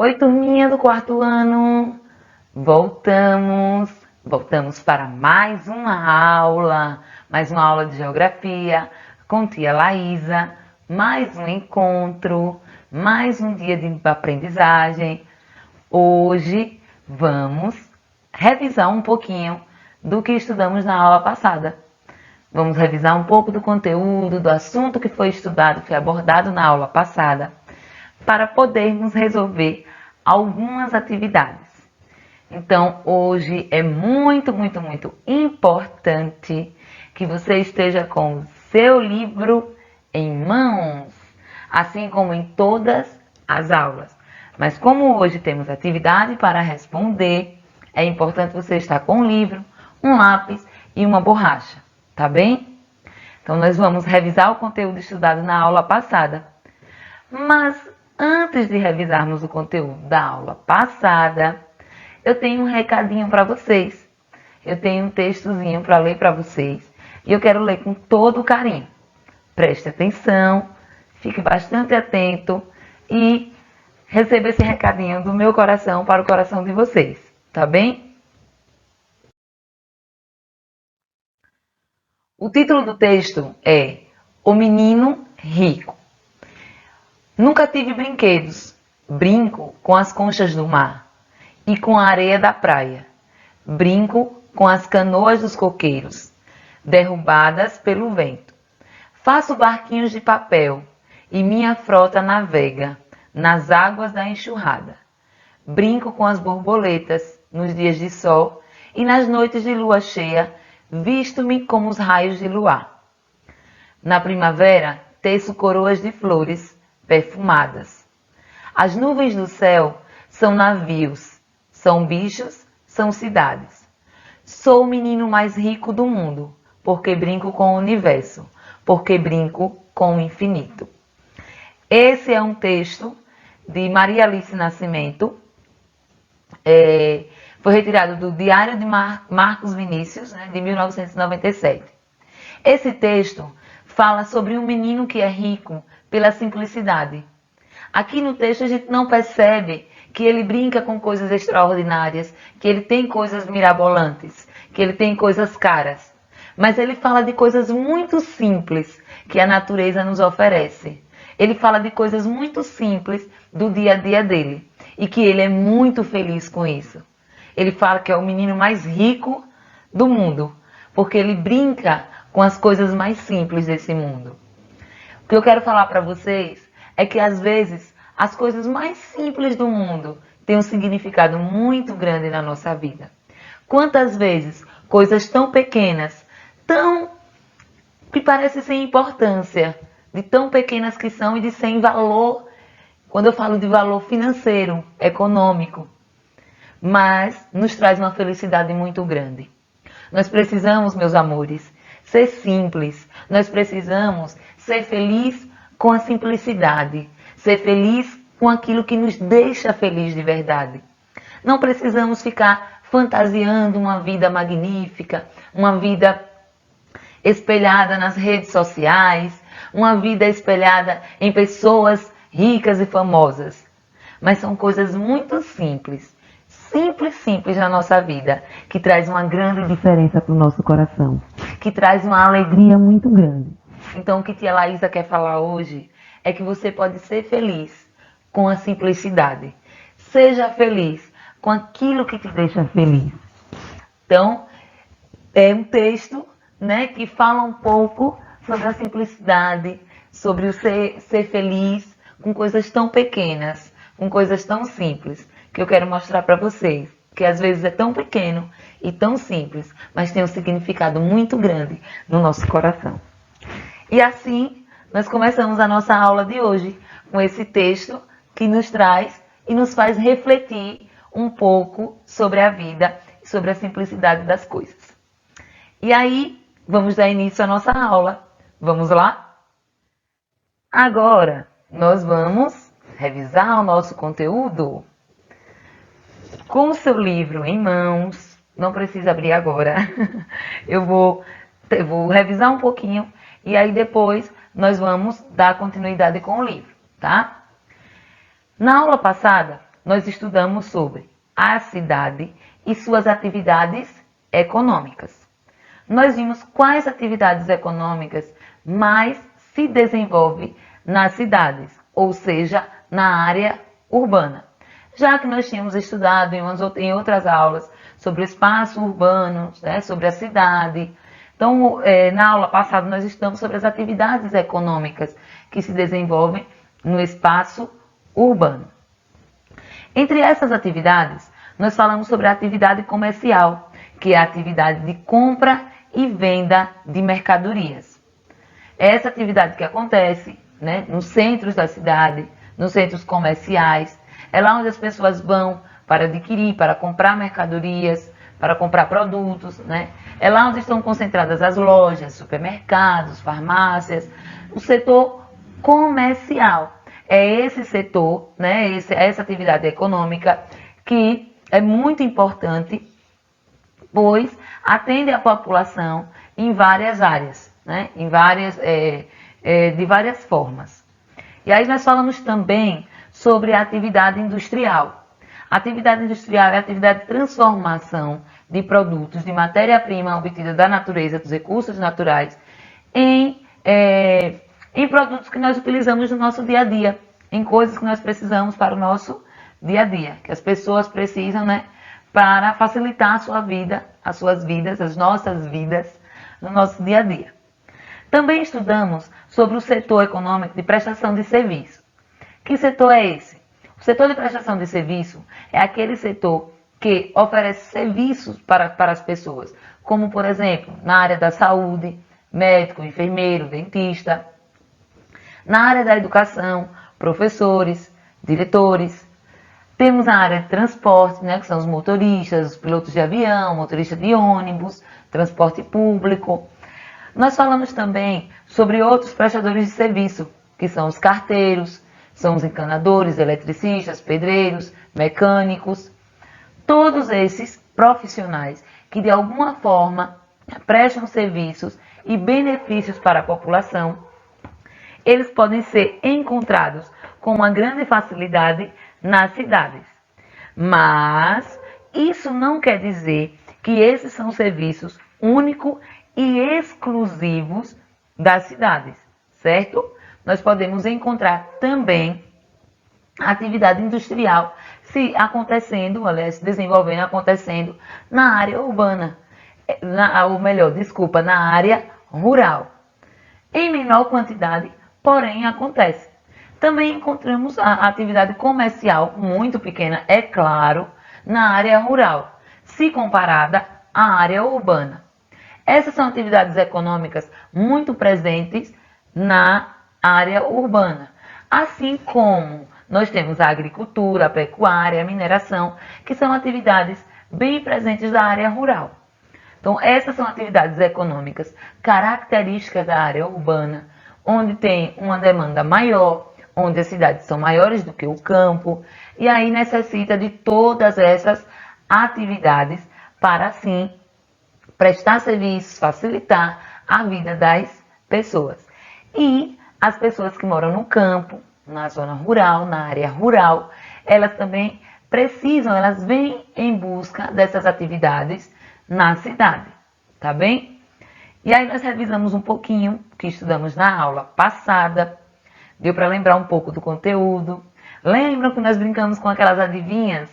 Oi, turminha do quarto ano! Voltamos para mais uma aula de geografia com tia Laísa, mais um encontro, mais um dia de aprendizagem. Hoje vamos revisar um pouquinho do que estudamos na aula passada. Vamos revisar um pouco do conteúdo, do assunto que foi estudado, que foi abordado na aula passada, para podermos resolver algumas atividades. Então, hoje é muito importante que você esteja com o seu livro em mãos, assim como em todas as aulas. Mas como hoje temos atividade para responder, é importante você estar com um livro, um lápis e uma borracha, tá bem? Então, nós vamos revisar o conteúdo estudado na aula passada. Mas antes de revisarmos o conteúdo da aula passada, eu tenho um recadinho para vocês. Eu tenho um textozinho para ler para vocês e eu quero ler com todo carinho. Preste atenção, fique bastante atento e receba esse recadinho do meu coração para o coração de vocês, tá bem? O título do texto é O Menino Rico. Nunca tive brinquedos, brinco com as conchas do mar e com a areia da praia. Brinco com as canoas dos coqueiros, derrubadas pelo vento. Faço barquinhos de papel e minha frota navega nas águas da enxurrada. Brinco com as borboletas nos dias de sol e nas noites de lua cheia, visto-me como os raios de luar. Na primavera, teço coroas de flores perfumadas. As nuvens do céu são navios, são bichos, são cidades. Sou o menino mais rico do mundo, porque brinco com o universo, porque brinco com o infinito. Esse é um texto de Maria Alice Nascimento, foi retirado do Diário de Marcos Vinícius, de 1997. Esse texto fala sobre um menino que é rico pela simplicidade. Aqui no texto a gente não percebe que ele brinca com coisas extraordinárias, que ele tem coisas mirabolantes, que ele tem coisas caras. Mas ele fala de coisas muito simples que a natureza nos oferece. Ele fala de coisas muito simples do dia a dia dele e que ele é muito feliz com isso. Ele fala que é o menino mais rico do mundo, porque ele brinca com as coisas mais simples desse mundo. O que eu quero falar para vocês é que às vezes as coisas mais simples do mundo têm um significado muito grande na nossa vida. Quantas vezes coisas tão pequenas, que parecem sem importância, de tão pequenas que são e de sem valor, quando eu falo de valor financeiro, econômico, mas nos traz uma felicidade muito grande. Nós precisamos, meus amores, ser simples. Nós precisamos ser felizes com a simplicidade. Ser feliz com aquilo que nos deixa feliz de verdade. Não precisamos ficar fantasiando uma vida magnífica, uma vida espelhada nas redes sociais, uma vida espelhada em pessoas ricas e famosas. Mas são coisas muito simples na nossa vida, que traz uma grande diferença para o nosso coração, que traz uma alegria muito grande. Então, o que tia Laísa quer falar hoje é que você pode ser feliz com a simplicidade. Seja feliz com aquilo que te deixa feliz. Então, é um texto, que fala um pouco sobre a simplicidade, sobre o ser feliz com coisas tão pequenas, com coisas tão simples, que eu quero mostrar para vocês, que às vezes é tão pequeno e tão simples, mas tem um significado muito grande no nosso coração. E assim, nós começamos a nossa aula de hoje com esse texto que nos traz e nos faz refletir um pouco sobre a vida e sobre a simplicidade das coisas. E aí, vamos dar início à nossa aula. Vamos lá? Agora, nós vamos revisar o nosso conteúdo com o seu livro em mãos. Não precisa abrir agora. Eu vou revisar um pouquinho e aí depois nós vamos dar continuidade com o livro, tá? Na aula passada, nós estudamos sobre a cidade e suas atividades econômicas. Nós vimos quais atividades econômicas mais se desenvolvem nas cidades, ou seja, na área urbana. Já que nós tínhamos estudado em outras aulas sobre o espaço urbano, né, sobre a cidade. Então, na aula passada nós estudamos sobre as atividades econômicas que se desenvolvem no espaço urbano. Entre essas atividades, nós falamos sobre a atividade comercial, que é a atividade de compra e venda de mercadorias. É essa atividade que acontece, né, nos centros da cidade, nos centros comerciais, é lá onde as pessoas vão para adquirir, para comprar mercadorias, para comprar produtos, né? É lá onde estão concentradas as lojas, supermercados, farmácias, o setor comercial. É esse setor, né, essa atividade econômica que é muito importante, pois atende a população em várias áreas, né, de várias formas. E aí nós falamos também sobre a atividade industrial. A atividade industrial é a atividade de transformação de produtos, de matéria-prima obtida da natureza, dos recursos naturais, em produtos que nós utilizamos no nosso dia a dia, em coisas que nós precisamos para o nosso dia a dia, que as pessoas precisam, né, para facilitar a sua vida, as suas vidas, as nossas vidas, no nosso dia a dia. Também estudamos sobre o setor econômico de prestação de serviço. Que setor é esse? O setor de prestação de serviço é aquele setor que oferece serviços para as pessoas, como, por exemplo, na área da saúde, médico, enfermeiro, dentista, na área da educação, professores, diretores. Temos a área de transporte, né, que são os motoristas, os pilotos de avião, motorista de ônibus, transporte público. Nós falamos também sobre outros prestadores de serviço, que são os carteiros, são os encanadores, eletricistas, pedreiros, mecânicos. Todos esses profissionais que de alguma forma prestam serviços e benefícios para a população, eles podem ser encontrados com uma grande facilidade nas cidades. Mas isso não quer dizer que esses são serviços únicos e exclusivos das cidades, certo? Nós podemos encontrar também atividade industrial se desenvolvendo, acontecendo na área urbana, na área rural. Em menor quantidade, porém acontece. Também encontramos a atividade comercial muito pequena, é claro, na área rural, se comparada à área urbana. Essas são atividades econômicas muito presentes na área urbana, assim como nós temos a agricultura, a pecuária, a mineração, que são atividades bem presentes da área rural. Então, essas são atividades econômicas características da área urbana, onde tem uma demanda maior, onde as cidades são maiores do que o campo, e aí necessita de todas essas atividades para, assim, prestar serviços, facilitar a vida das pessoas. E as pessoas que moram no campo, na zona rural, na área rural, elas também precisam, elas vêm em busca dessas atividades na cidade, tá bem? E aí nós revisamos um pouquinho o que estudamos na aula passada, deu para lembrar um pouco do conteúdo. Lembram que nós brincamos com aquelas adivinhas?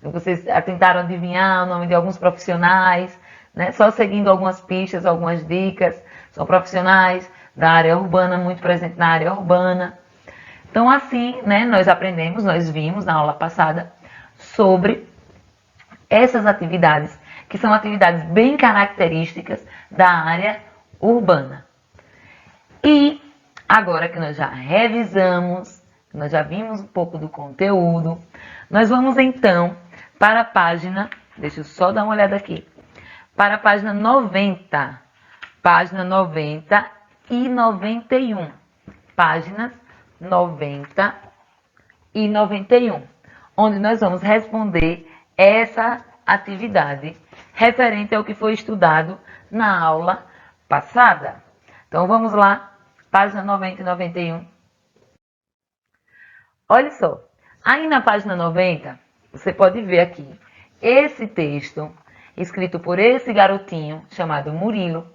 Vocês tentaram adivinhar o nome de alguns profissionais, né? Só seguindo algumas pistas, algumas dicas. São profissionais da área urbana, muito presentes na área urbana. Então, assim, né, nós vimos na aula passada sobre essas atividades, que são atividades bem características da área urbana. E agora que nós já revisamos, nós já vimos um pouco do conteúdo, nós vamos então para a página, deixa eu só dar uma olhada aqui, para a página 90, página 90 e 91, páginas 90 e 91, onde nós vamos responder essa atividade referente ao que foi estudado na aula passada. Então vamos lá, página 90 e 91. Olha só, Aí na página 90, você pode ver aqui esse texto escrito por esse garotinho chamado Murilo,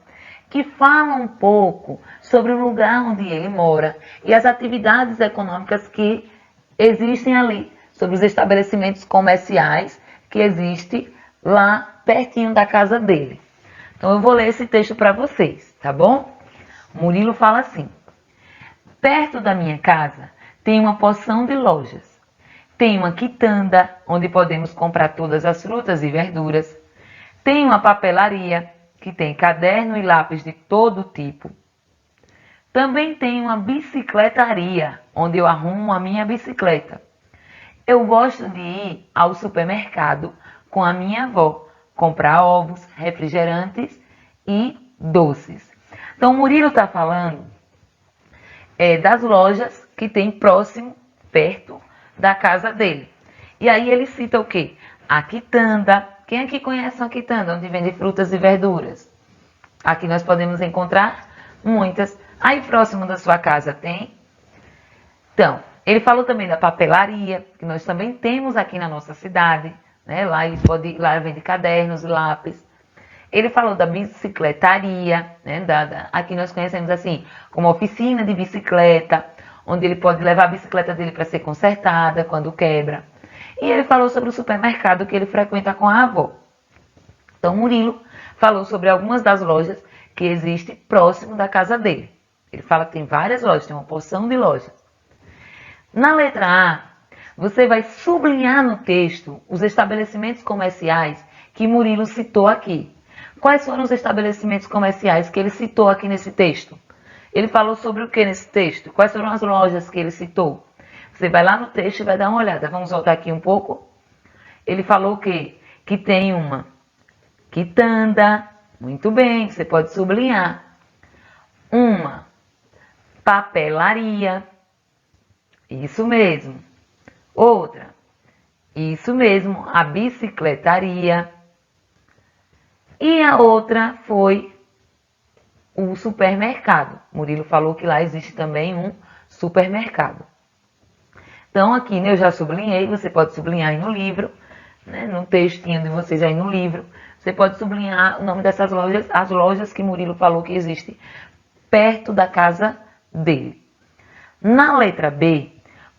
que fala um pouco sobre o lugar onde ele mora e as atividades econômicas que existem ali, sobre os estabelecimentos comerciais que existem lá pertinho da casa dele. Então eu vou ler esse texto para vocês, tá bom? Murilo fala assim: perto da minha casa tem uma porção de lojas. Tem uma quitanda, onde podemos comprar todas as frutas e verduras. Tem uma papelaria, que tem caderno e lápis de todo tipo. Também tem uma bicicletaria, onde eu arrumo a minha bicicleta. Eu gosto de ir ao supermercado com a minha avó, comprar ovos, refrigerantes e doces. Então, o Murilo está falando das lojas que tem próximo, perto da casa dele. E aí ele cita o quê? A quitanda. Quem aqui conhece uma quitanda, onde vende frutas e verduras? Aqui nós podemos encontrar muitas. Aí próximo da sua casa tem. Então, ele falou também da papelaria, que nós também temos aqui na nossa cidade. Né? Lá vende cadernos, lápis. Ele falou da bicicletaria, né? Aqui nós conhecemos assim, como oficina de bicicleta, onde ele pode levar a bicicleta dele para ser consertada quando quebra. E ele falou sobre o supermercado que ele frequenta com a avó. Então, Murilo falou sobre algumas das lojas que existem próximo da casa dele. Ele fala que tem várias lojas, tem uma porção de lojas. Na letra A, você vai sublinhar no texto os estabelecimentos comerciais que Murilo citou aqui. Quais foram os estabelecimentos comerciais que ele citou aqui nesse texto? Ele falou sobre o que nesse texto? Quais foram as lojas que ele citou? Você vai lá no texto e vai dar uma olhada. Vamos voltar aqui um pouco. Ele falou o quê? Que tem uma quitanda. Muito bem, você pode sublinhar. Uma papelaria. Isso mesmo. Outra. Isso mesmo, a bicicletaria. E a outra foi o supermercado. Murilo falou que lá existe também um supermercado. Então aqui eu já sublinhei, você pode sublinhar aí no livro, né, no textinho de vocês aí no livro. Você pode sublinhar o nome dessas lojas, as lojas que Murilo falou que existe perto da casa dele. Na letra B,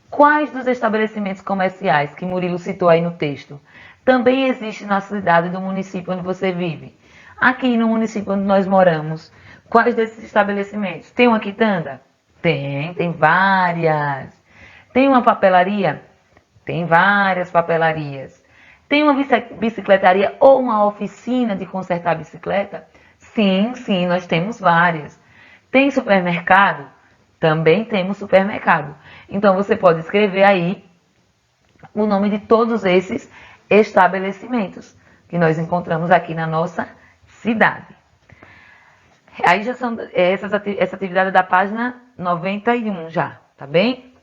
quais dos estabelecimentos comerciais que Murilo citou aí no texto também existe na cidade do município onde você vive? Aqui no município onde nós moramos, quais desses estabelecimentos? Tem uma quitanda? Tem várias. Tem uma papelaria? Tem várias papelarias. Tem uma bicicletaria ou uma oficina de consertar bicicleta? Sim, nós temos várias. Tem supermercado? Também temos supermercado. Então você pode escrever aí o nome de todos esses estabelecimentos que nós encontramos aqui na nossa cidade. Aí já são essa atividade da página 91 já, tá bem?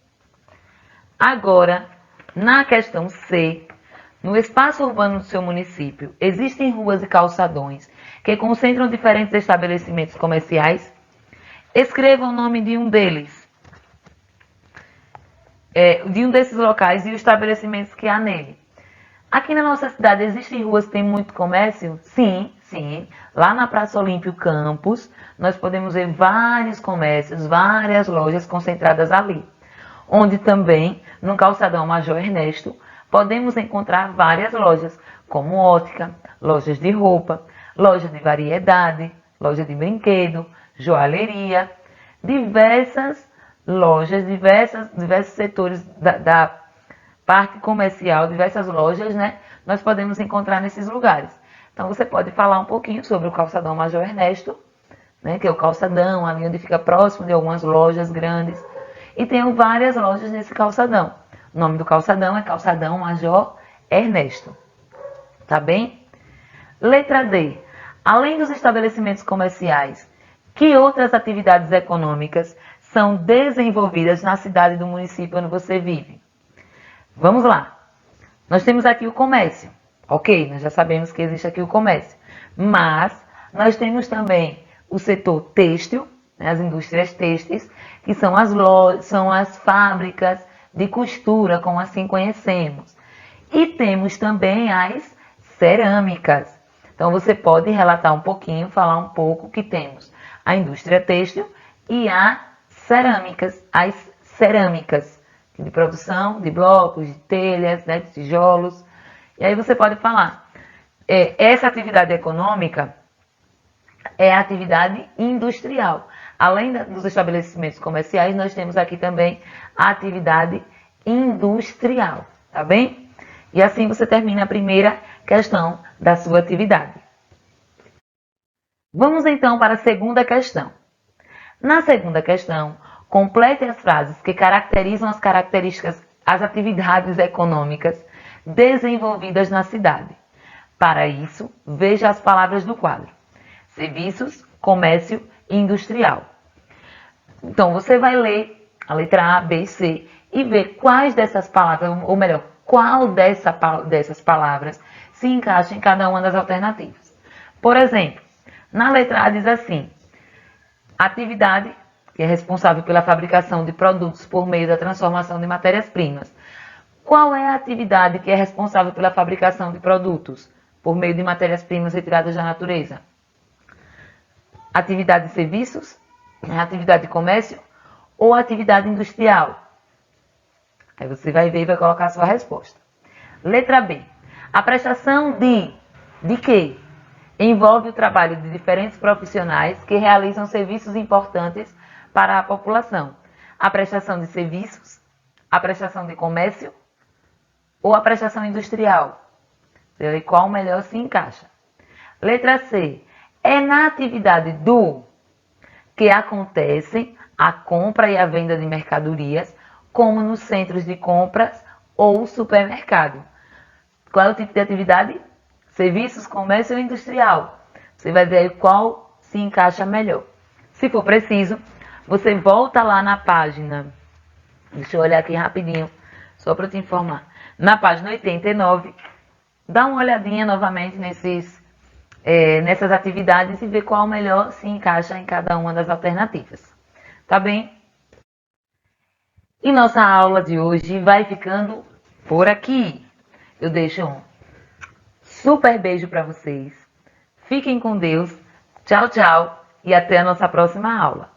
Agora, na questão C, no espaço urbano do seu município, existem ruas e calçadões que concentram diferentes estabelecimentos comerciais? Escreva o nome de um deles, de um desses locais e os estabelecimentos que há nele. Aqui na nossa cidade existem ruas que têm muito comércio? Sim. Lá na Praça Olímpio Campos, nós podemos ver vários comércios, várias lojas concentradas ali. Onde também, no calçadão Major Ernesto, podemos encontrar várias lojas, como ótica, lojas de roupa, loja de variedade, loja de brinquedo, joalheria, diversas lojas, diversos setores da parte comercial, diversas lojas, né? Nós podemos encontrar nesses lugares. Então, você pode falar um pouquinho sobre o calçadão Major Ernesto, né? Que é o calçadão ali onde fica próximo de algumas lojas grandes. E tem várias lojas nesse calçadão. O nome do calçadão é Calçadão Major Ernesto. Tá bem? Letra D. Além dos estabelecimentos comerciais, que outras atividades econômicas são desenvolvidas na cidade do município onde você vive? Vamos lá. Nós temos aqui o comércio. Ok, nós já sabemos que existe aqui o comércio. Mas nós temos também o setor têxtil, né, as indústrias têxteis, que são as lojas, são as fábricas de costura, como assim conhecemos. E temos também as cerâmicas. Então você pode relatar um pouquinho, falar um pouco que temos a indústria têxtil e as cerâmicas de produção de blocos, de telhas, né, de tijolos. E aí você pode falar, essa atividade econômica é a atividade industrial. Além dos estabelecimentos comerciais, nós temos aqui também a atividade industrial, tá bem? E assim você termina a primeira questão da sua atividade. Vamos então para a segunda questão. Na segunda questão, complete as frases que caracterizam as atividades econômicas desenvolvidas na cidade. Para isso, veja as palavras do quadro: serviços, comércio e industrial. Então, você vai ler a letra A, B e C e ver quais dessas palavras, ou melhor, qual dessas palavras se encaixa em cada uma das alternativas. Por exemplo, na letra A diz assim: atividade que é responsável pela fabricação de produtos por meio da transformação de matérias-primas. Qual é a atividade que é responsável pela fabricação de produtos por meio de matérias-primas retiradas da natureza? Atividade de serviços, atividade de comércio ou atividade industrial? Aí você vai ver e vai colocar a sua resposta. Letra B. A prestação de quê? Envolve o trabalho de diferentes profissionais que realizam serviços importantes para a população. A prestação de serviços, a prestação de comércio ou a prestação industrial? E qual melhor se encaixa? Letra C. É na atividade do que acontecem a compra e a venda de mercadorias, como nos centros de compras ou supermercado. Qual é o tipo de atividade? Serviços, comércio ou industrial? Você vai ver qual se encaixa melhor. Se for preciso, você volta lá na página. Deixa eu olhar aqui rapidinho, só para te informar. Na página 89, dá uma olhadinha novamente nessas atividades e ver qual melhor se encaixa em cada uma das alternativas. Tá bem? E nossa aula de hoje vai ficando por aqui. Eu deixo um super beijo para vocês. Fiquem com Deus. Tchau, tchau. E até a nossa próxima aula.